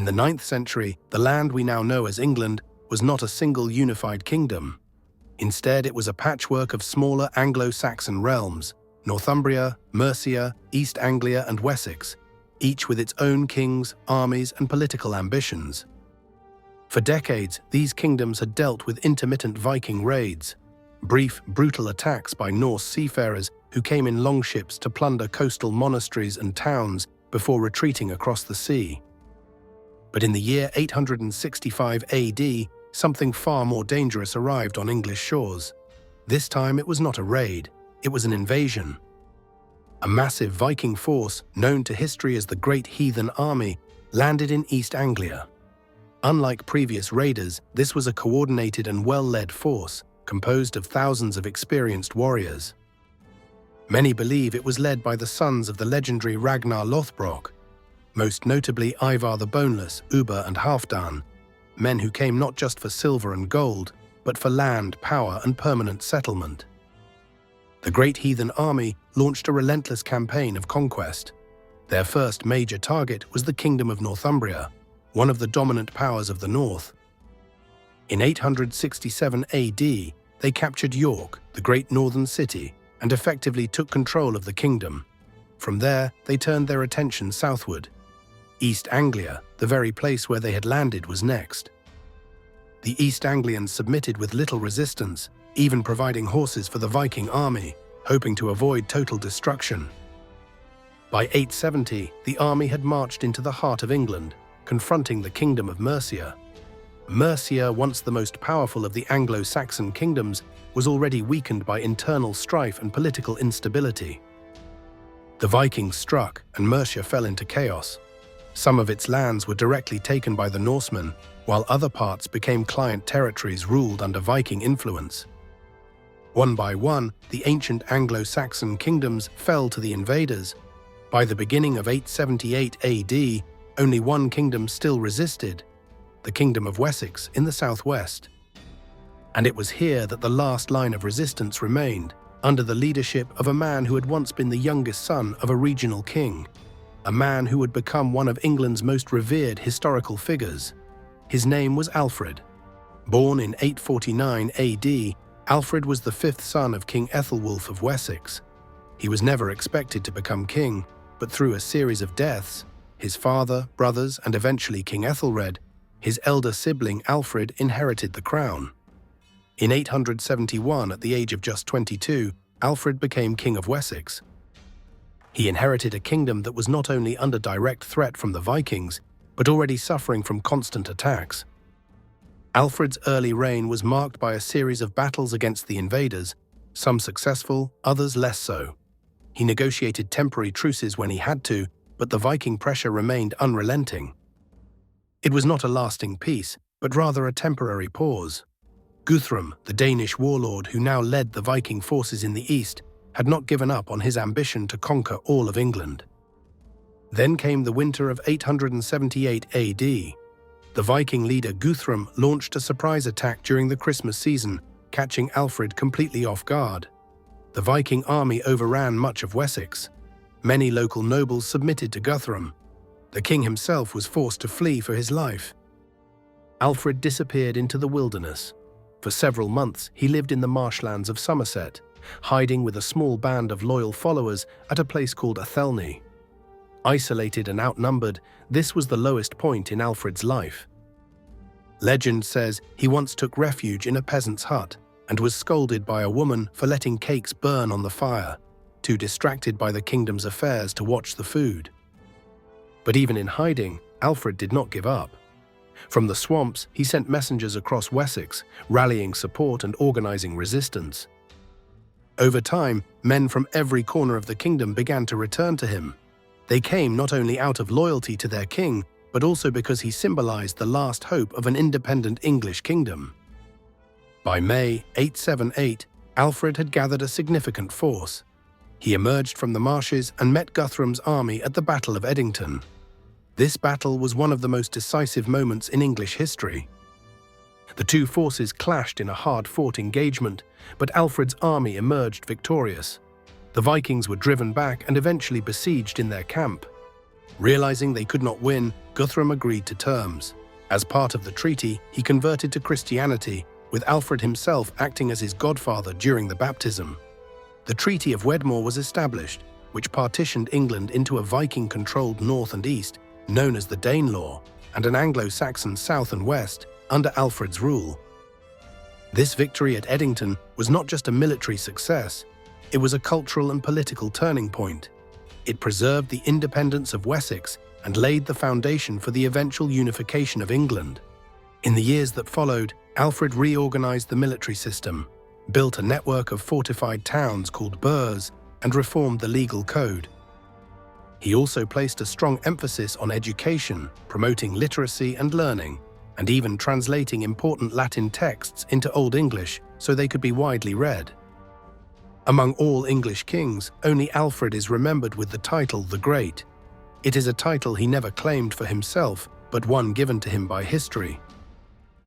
the 9th century, the land we now know as England was not a single unified kingdom. Instead, it was a patchwork of smaller Anglo-Saxon realms, Northumbria, Mercia, East Anglia, and Wessex, each with its own kings, armies, and political ambitions. For decades, these kingdoms had dealt with intermittent Viking raids, brief, brutal attacks by Norse seafarers who came in longships to plunder coastal monasteries and towns before retreating across the sea. But in the year 865 AD, something far more dangerous arrived on English shores. This time it was not a raid, it was an invasion. A massive Viking force, known to history as the Great Heathen Army, landed in East Anglia. Unlike previous raiders, this was a coordinated and well-led force, composed of thousands of experienced warriors. Many believe it was led by the sons of the legendary Ragnar Lothbrok, most notably Ivar the Boneless, Uber and Halfdan, men who came not just for silver and gold, but for land, power, and permanent settlement. The Great Heathen Army launched a relentless campaign of conquest. Their first major target was the Kingdom of Northumbria, one of the dominant powers of the north. In 867 AD, they captured York, the great northern city, and effectively took control of the kingdom. From there, they turned their attention southward. East Anglia, the very place where they had landed, was next. The East Anglians submitted with little resistance, even providing horses for the Viking army, hoping to avoid total destruction. By 870, the army had marched into the heart of England, confronting the Kingdom of Mercia. Mercia, once the most powerful of the Anglo-Saxon kingdoms, was already weakened by internal strife and political instability. The Vikings struck, and Mercia fell into chaos. Some of its lands were directly taken by the Norsemen, while other parts became client territories ruled under Viking influence. One by one, the ancient Anglo-Saxon kingdoms fell to the invaders. By the beginning of 878 AD, only one kingdom still resisted, the Kingdom of Wessex in the southwest. And it was here that the last line of resistance remained, under the leadership of a man who had once been the youngest son of a regional king, a man who would become one of England's most revered historical figures. His name was Alfred. Born in 849 AD, Alfred was the fifth son of King Ethelwulf of Wessex. He was never expected to become king, but through a series of deaths, his father, brothers, and eventually King Ethelred, his elder sibling Alfred inherited the crown. In 871, at the age of just 22, Alfred became King of Wessex. He inherited a kingdom that was not only under direct threat from the Vikings, but already suffering from constant attacks. Alfred's early reign was marked by a series of battles against the invaders, some successful, others less so. He negotiated temporary truces when he had to, but the Viking pressure remained unrelenting. It was not a lasting peace, but rather a temporary pause. Guthrum, the Danish warlord who now led the Viking forces in the east, had not given up on his ambition to conquer all of England. Then came the winter of 878 AD. The Viking leader Guthrum launched a surprise attack during the Christmas season, catching Alfred completely off guard. The Viking army overran much of Wessex. Many local nobles submitted to Guthrum. The king himself was forced to flee for his life. Alfred disappeared into the wilderness. For several months, he lived in the marshlands of Somerset, hiding with a small band of loyal followers at a place called Athelney. Isolated and outnumbered, this was the lowest point in Alfred's life. Legend says he once took refuge in a peasant's hut and was scolded by a woman for letting cakes burn on the fire, too distracted by the kingdom's affairs to watch the food. But even in hiding, Alfred did not give up. From the swamps, he sent messengers across Wessex, rallying support and organizing resistance. Over time, men from every corner of the kingdom began to return to him. They came not only out of loyalty to their king, but also because he symbolized the last hope of an independent English kingdom. By May 878, Alfred had gathered a significant force. He emerged from the marshes and met Guthrum's army at the Battle of Edington. This battle was one of the most decisive moments in English history. The two forces clashed in a hard-fought engagement, but Alfred's army emerged victorious. The Vikings were driven back and eventually besieged in their camp. Realizing they could not win, Guthrum agreed to terms. As part of the treaty, he converted to Christianity, with Alfred himself acting as his godfather during the baptism. The Treaty of Wedmore was established, which partitioned England into a Viking-controlled north and east, known as the Danelaw, and an Anglo-Saxon south and west, under Alfred's rule. This victory at Edington was not just a military success, it was a cultural and political turning point. It preserved the independence of Wessex and laid the foundation for the eventual unification of England. In the years that followed, Alfred reorganized the military system, built a network of fortified towns called burhs, and reformed the legal code. He also placed a strong emphasis on education, promoting literacy and learning, and even translating important Latin texts into Old English so they could be widely read. Among all English kings, only Alfred is remembered with the title the Great. It is a title he never claimed for himself, but one given to him by history.